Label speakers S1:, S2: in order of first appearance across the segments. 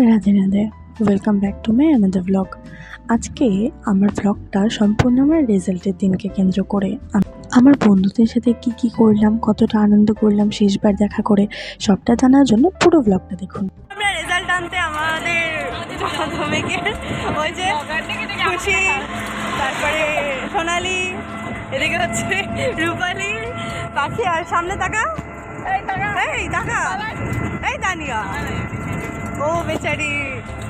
S1: Radhe Radhe, welcome back to my another blog. আজকে আমার ব্লগটা সম্পূর্ণ আমার রেজাল্টের দিনকে কেন্দ্র করে। আমার বন্ধুদের সাথে কি করলাম, কতটা আনন্দ করলাম শেষবার দেখা করে, সবটা জানার জন্য পুরো ব্লগটা দেখুন।
S2: আমরা রেজাল্ট আনতে আমাদের মাধ্যমিকের ওই যে খুশি, তারপরে সোনালি, এদিকে হচ্ছে রূপালি, পাখি, আর সামনে তাকা, এই তাকা, এই তানিয়া, ও বেচারি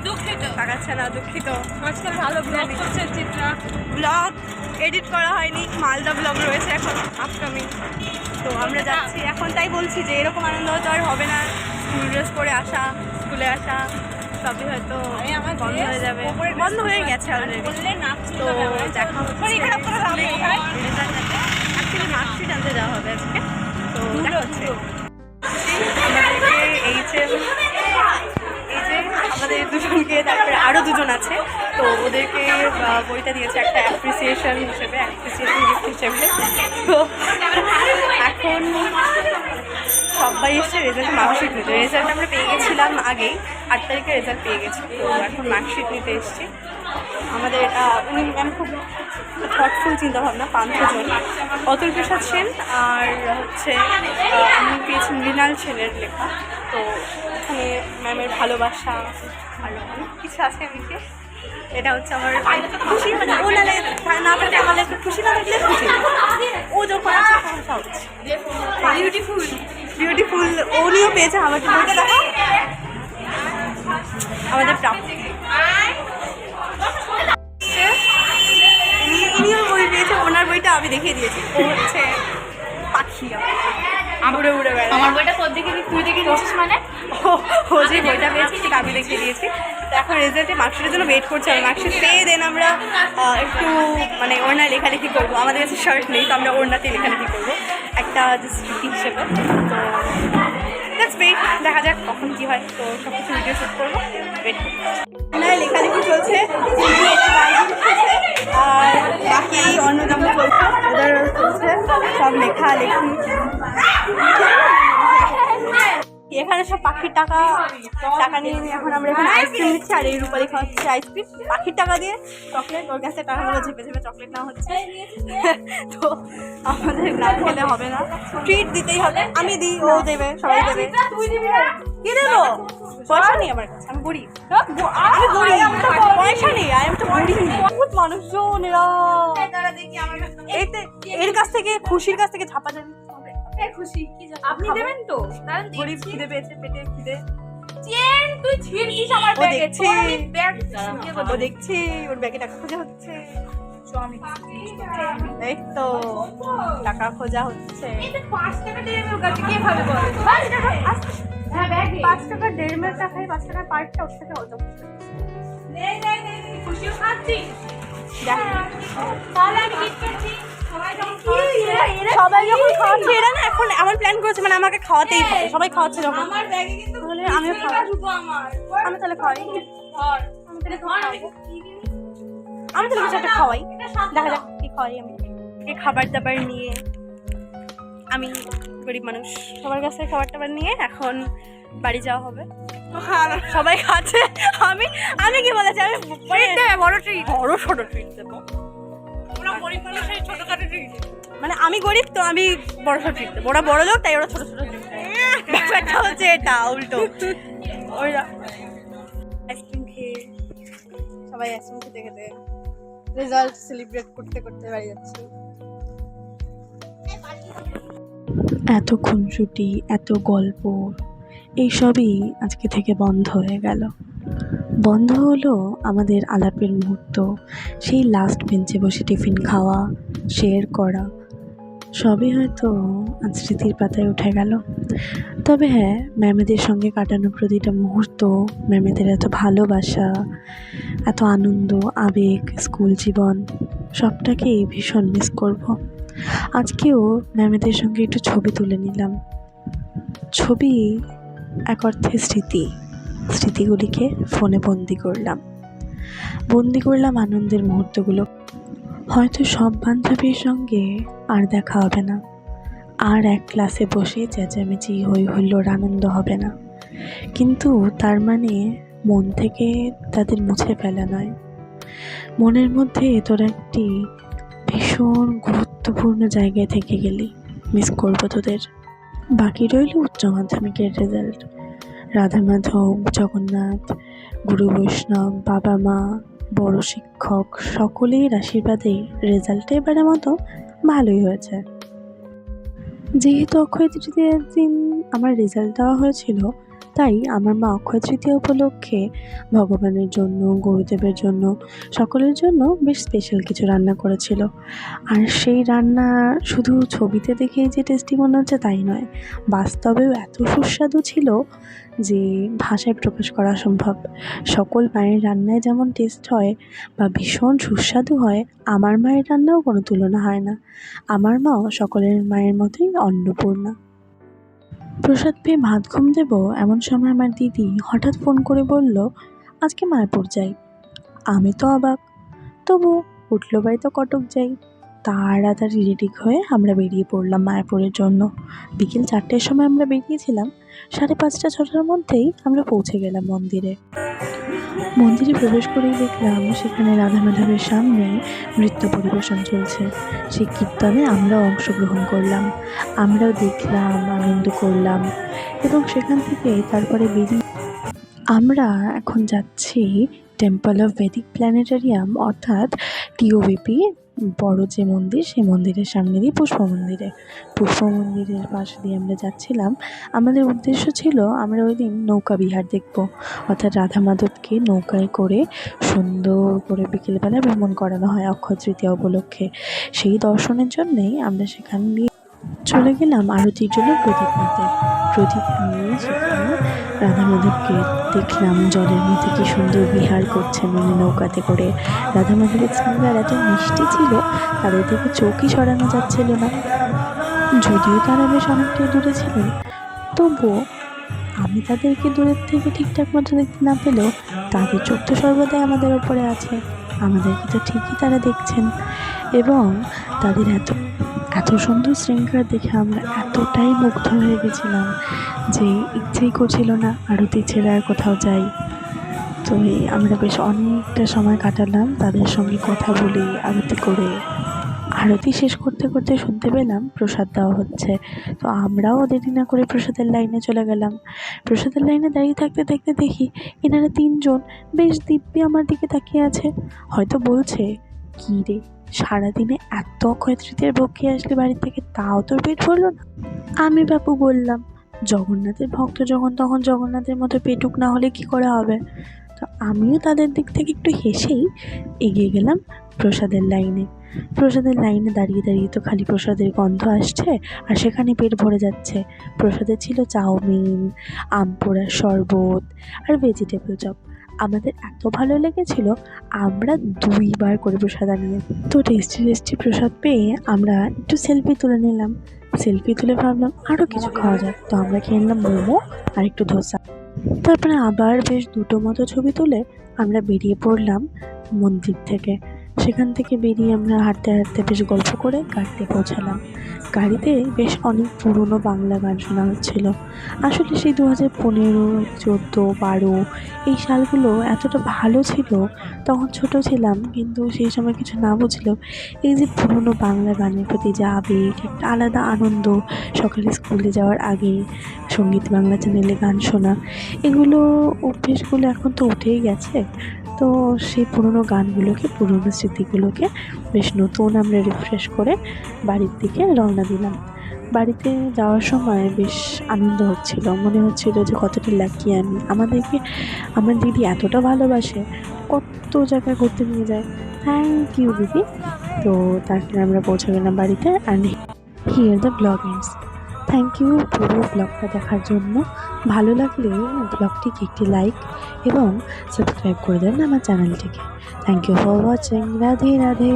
S2: দুঃখিত, তাকাচ্ছে না, দুঃখিত। আজকাল ভালো ব্লগ করছে চিত্রা, ব্লগ এডিট করা হয়নি, মালদা ব্লগ রয়েছে এখন আপকামিং। তো আমরা যাচ্ছি এখন, তাই বলছি যে এরকম আনন্দ হয়তো আর হবে না। স্কুল ড্রেস পরে আসা, স্কুলে আসা সবই হয়তো বন্ধ হয়ে যাবে, বন্ধ হয়ে গেছে অলরেডি। তো দেখা অ্যাকচুয়ালি মার্কশিট আনতে যাওয়া হবে আজকে। তো দেখা হচ্ছে এই যে আমাদের দুজনকে, তারপরে আরও দুজন আছে, তো ওদেরকে বইটা দিয়েছে একটা অ্যাপ্রিসিয়েশন হিসেবে, অ্যাপ্রিসিয়েশন গিফট হিসেবে। তো এখন সবাই এসছে রেজাল্ট, মার্কশিট নিতে। রেজাল্ট আমরা পেয়ে গেছিলাম আগেই, 8 তারিখে রেজাল্ট পেয়ে গেছি। তো এখন মার্কশিট নিতে এসছি। আমাদের উনি ম্যাম খুব থটফুল চিন্তাভাবনা, 5 জন, অতুল প্রসাদ সেন আর হচ্ছে আমি পেয়েছি মৃণাল সেনের লেখা। তো এখানে ম্যামের ভালোবাসা আর অনেক কিছু আছে লিখে। এটা হচ্ছে আমার খুশি, মানে ও নালে না থাকলে আমার একটু খুশি, না থাকলে খুশি। ও যখন আছে তখন সব বিউটিফুল বিউটিফুল। উনিও পেয়েছে আমাকে বইটা দেখা, আমাদের প্রাপ্তি। ইনিও বই পেয়েছে, ওনার বইটা আমি দেখিয়ে দিয়েছি। ও হচ্ছে পাখি, উড়ে উড়ে বেড়ায়।
S3: আমার বইটা তোর দিকে, তুই দেখে দিয়েছিস মানে?
S2: ও যে বইটা পেয়েছি সেটা আমি দেখিয়ে দিয়েছি। তো এখন রেজাল্টে মার্কশিটের জন্য ওয়েট করছি। আর মার্কশিট পেয়ে দেন আমরা একটু মানে ওড়নায় লেখালেখি করবো। আমাদের কাছে শার্ট নেই, তো আমরা ওড়নাতেই লেখালেখি করবো একটা স্মৃতি হিসেবে। তো দ্যাটস ওয়েট, দেখা যাক কখন কী হয়। তো সব কিছু ভিডিও শ্যুট করবো, ওয়েট করবো। লেখালেখি চলছে আর বাকি অন্য জামা চলছে, ওদেরও চলছে সব লেখালেখি। এখানে সব পাখির টাকা নিয়ে এখন আমরা এখানে আইসক্রিম নিচ্ছি। আর এই রূপালি খাওয়াচ্ছে আইসক্রিম পাখির টাকা দিয়ে, চকলেট ওর কাছে টাকাগুলো ঝেপে ঝেপে চকলেট নেওয়া হচ্ছে। তো আমাদের না খেলে হবে না, ট্রিট দিতেই হবে। আমি দিই, ও দেবে, সবাই দেবে। কি দেবো? পয়সা নেই আমার কাছে, আমি গরিব, আমি গরিব, পয়সা নেই, আমি তো গরিব। বহুত মানুষজন এরা, এর কাছ থেকে, খুশির কাছ থেকে ঝাপা যাবে।
S3: খুশি আপনি দেবেন তো?
S2: গরিব খিদে পেয়েছে, পেটে খিদে।
S3: তুই ছিড়ছিস আমার ব্যাগে।
S2: ও দেখছি ওর ব্যাগে টাকা খোঁজা হচ্ছে। এই তো টাকা খোঁজা হচ্ছে।
S3: 5 টাকা দিয়ে ওর কাছে কে ভাবে বল? 5 টাকা, হ্যাঁ ব্যাগে
S2: 5 টাকা 1.5 মিনিট টাকায় 5 টাকার পার্টটা ওর থেকে হতো।
S3: খুশিও খাচ্ছি,
S2: দেখ
S3: তাহলে আমি গিফট করছি।
S2: সবাই যখন খাওয়াচ্ছে, এরা না এখন এমন প্ল্যান করেছে মানে আমাকে খাওয়াতেই হবে। সবাই খাওয়াচ্ছে যখন,
S3: আমার ব্যাগে কিন্তু
S2: তাহলে আমিও খাওয়াবো। আমি তাহলে খাওয়াই, আমি তাহলে কিছু একটা খাওয়াই। দেখা যাক কি খাওয়াই আমি। এই খাবার দাবার নিয়ে, আমি গরিব মানুষ, সবার কাছে খাবার টাবার নিয়ে এখন বাড়ি যাওয়া হবে। সবাই খাচ্ছে, আমি কি বলেছি, আমি বড় ছোট ট্রিট দেবো। মানে আমি গরিব, তো আমি বড় ছোট ট্রিট দেবো। ওরা বড় লোক, তাই ওরা ছোট ছোট ট্রিট দেবে। ব্যাপারটা হচ্ছে এটা উল্টো। ওরা আইসক্রিম খেয়ে, সবাই আইসক্রিম খেতে খেতে রেজাল্ট সেলিব্রেট করতে করতে বাড়ি যাচ্ছি।
S1: এত খুনসুটি, এত গল্প, এইসবই আজকে থেকে বন্ধ হয়ে গেল। বন্ধ হলো আমাদের আলাপের মুহূর্ত, সেই লাস্ট বেঞ্চে বসে টিফিন খাওয়া, শেয়ার করা, সবই হয়তো আজ স্মৃতির পাতায় উঠে গেল। তবে হ্যাঁ, ম্যামেদের সঙ্গে কাটানো প্রতিটা মুহূর্ত, ম্যামেদের এত ভালোবাসা, এত আনন্দ, আবেগ, স্কুল জীবন, সবটাকেই ভীষণ মিস করব। আজকেও ম্যামেদের সঙ্গে একটু ছবি তুলে নিলাম। ছবি এক অর্থে স্মৃতিগুলিকে ফোনে বন্দি করলাম আনন্দের মুহূর্তগুলো। হয়তো সব বান্ধবীর সঙ্গে আর দেখা হবে না, আর এক ক্লাসে বসে চেঁচামেচি হই হুল্লোড় আনন্দ হবে না, কিন্তু তার মানে মন থেকে তাদের মুছে ফেলা নয়, মনের মধ্যে তোর একটি ভীষণ গুরুত্বপূর্ণ জায়গায় থেকে গেলি, মিস করবো তোদের। বাকি রইল উচ্চ মাধ্যমিকের রেজাল্ট। রাধা মাধব, জগন্নাথ, গুরু বৈষ্ণব, বাবা মা, বড় শিক্ষক সকলের আশীর্বাদে রেজাল্টটা এবারের মতো ভালোই হয়েছে। যেহেতু অক্ষয় তৃতীয়ার দিন আমার রেজাল্ট দেওয়া হয়েছিল, তাই আমার মা অক্ষয় তৃতীয়া উপলক্ষে ভগবানের জন্য, গুরুদেবের জন্য, সকলের জন্য বেশ স্পেশাল কিছু রান্না করেছিল। আর সেই রান্না শুধু ছবিতে দেখেই যে টেস্টি মনে হচ্ছে তাই নয়, বাস্তবেও এত সুস্বাদু ছিল যে ভাষায় প্রকাশ করা অসম্ভব। সকল মায়ের রান্নায় যেমন টেস্ট হয় বা ভীষণ সুস্বাদু হয়, আমার মায়ের রান্নাও কোনো তুলনা হয় না। আমার মাও সকলের মায়ের মতোই অন্নপূর্ণা। প্রসাদ পেয়ে ভাত ঘুম দেব এমন সময় আমার দিদি হঠাৎ ফোন করে বলল, আজকে মায়াপুর যাই। আমি তো অবাক, তবু উঠলো বাই তো কটক যাই। তাড়াতাড়ি রেডি হয়ে আমরা বেরিয়ে পড়লাম মায়াপুরের জন্য। বিকেল 4টের সময় আমরা বেরিয়েছিলাম, 5:30-6টার মধ্যেই আমরা পৌঁছে গেলাম মন্দিরে। মন্দিরে প্রবেশ করেই দেখলাম সেখানে রাধা মাধবের সামনে নৃত্য পরিবেশন চলছে। সেই কীর্তনে আমরাও অংশগ্রহণ করলাম, আমরাও দেখলাম, আনন্দ করলাম এবং সেখান থেকে তারপরে বেরিয়ে আমরা এখন যাচ্ছি টেম্পল অফ ভেদিক প্ল্যানেটারিয়াম, অর্থাৎ টিওভিপি বড় যে মন্দির, সেই মন্দিরের সামনে দিয়ে পুষ্প মন্দিরের পাশ দিয়ে আমরা যাচ্ছিলাম। আমাদের উদ্দেশ্য ছিল আমরা ওই দিন নৌকা বিহার দেখব, অর্থাৎ রাধা মাধবকে নৌকায় করে সুন্দর করে বিকেলবেলা ভ্রমণ করানো হয় অক্ষয় তৃতীয়া উপলক্ষে। সেই দর্শনের জন্যেই আমরা সেখান দিয়ে চলে গেলাম আরতির জন্য প্রদীপ নিয়ে সেখানে রাধা মাধবকে দেখলাম জলের মধ্যে কি সুন্দর বিহার করছেন উনি নৌকাতে করে। রাধা মাধবের সিঙ্গার এত মিষ্টি ছিল, তাদের থেকে চোখই সরানো যাচ্ছিল না। যদিও তারা বেশ অনেকটাই দূরে ছিলেন, তবুও আমি তাদেরকে দূরের থেকে ঠিকঠাক মতো দেখতে না পেলেও তাদের চোখ তো সর্বদাই আমাদের ওপরে আছে, আমাদেরকে তো ঠিকই তারা দেখছেন। এবং তাদের এত সুন্দর শৃঙ্গার দেখে আমরা এতটাই মুগ্ধ হয়ে গেছিলাম যে ইচ্ছেই করছিল না আরতি ছেড়ে আর কোথাও যাই। তো আমরা বেশ অনেকটা সময় কাটালাম তাদের সঙ্গে কথা বলে, আরতি করে। আরতি শেষ করতে করতে শুনতে পেলাম প্রসাদ দেওয়া হচ্ছে। তো আমরাও দেরি না করে প্রসাদের লাইনে চলে গেলাম। প্রসাদের লাইনে দাঁড়িয়ে থাকতে থাকতে দেখি এনারা 3জন বেশ দিব্যি আমার দিকে তাকিয়ে আছে। হয়তো বলছে, কী রে, সারাদিনে এত অক্ষয় তৃতীয়ার ভোগ খেয়ে আসলে বাড়ির থেকে, তাও তোর পেট ভরলো না? আমি বাপু বললাম, জগন্নাথের ভক্ত যখন তখন জগন্নাথের মতো পেটুক না হলে কি করে হবে? তো আমিও তাদের দিক থেকে একটু হেসেই এগিয়ে গেলাম প্রসাদের লাইনে দাঁড়িয়ে তো খালি প্রসাদের গন্ধ আসছে আর সেখানে পেট ভরে যাচ্ছে। প্রসাদে ছিল চাউমিন, আম পোড়ার শরবত আর ভেজিটেবল চপ। আমাদের এত ভালো লেগেছিল, আমরা 2বার করে প্রসাদ আনিয়ে। তো টেস্টি প্রসাদ পেয়ে আমরা একটু সেলফি তুলে নিলাম। সেলফি তুলে ভাবলাম আরও কিছু খাওয়া যাক, তো আমরা খেয়ে নিলাম মোমো আর একটু ধোসা। তারপরে আবার বেশ 2টো মতো ছবি তুলে আমরা বেরিয়ে পড়লাম মন্দির থেকে। সেখান থেকে বেরিয়ে আমরা হাঁটতে বেশ গল্প করে গাড়িতে পৌঁছালাম। গাড়িতে বেশ অনেক পুরনো বাংলা গান শোনা হচ্ছিল। আসলে সেই 2015, 14, 12 এই সালগুলো এতটা ভালো ছিল, তখন ছোট ছিলাম কিন্তু সেই সময় কিছু না বুঝলেও এই যে পুরনো বাংলা গানের প্রতি যে আবেগ, একটা আলাদা আনন্দ, সকালে স্কুলে যাওয়ার আগে সঙ্গীত বাংলা চ্যানেলে গান শোনা, এগুলো অভ্যেসগুলো এখন তো উঠেই গেছে। তো সেই পুরনো গানগুলোকে, পুরনো স্মৃতিগুলোকে বেশ নতুন আমরা রিফ্রেশ করে বাড়ির দিকে রওনা দিলাম। বাড়িতে যাওয়ার সময় বেশ আনন্দ হচ্ছিল, মনে হচ্ছিল যে কতটা লাকি আমি, আমাদেরকে আমার দিদি এতটা ভালোবাসে, কত জায়গায় ঘুরতে নিয়ে যায়। থ্যাংক ইউ দিদি। তো তারপরে আমরা পৌঁছে গেলাম বাড়িতে। And here the blog ends. Thank you পুরো ব্লগটা দেখার জন্য। ভালো লাগলে ব্লগটিকে একটি লাইক এবং সাবস্ক্রাইব করে দেন আমার চ্যানেলটিকে। Thank you for watching. Radhe Radhe.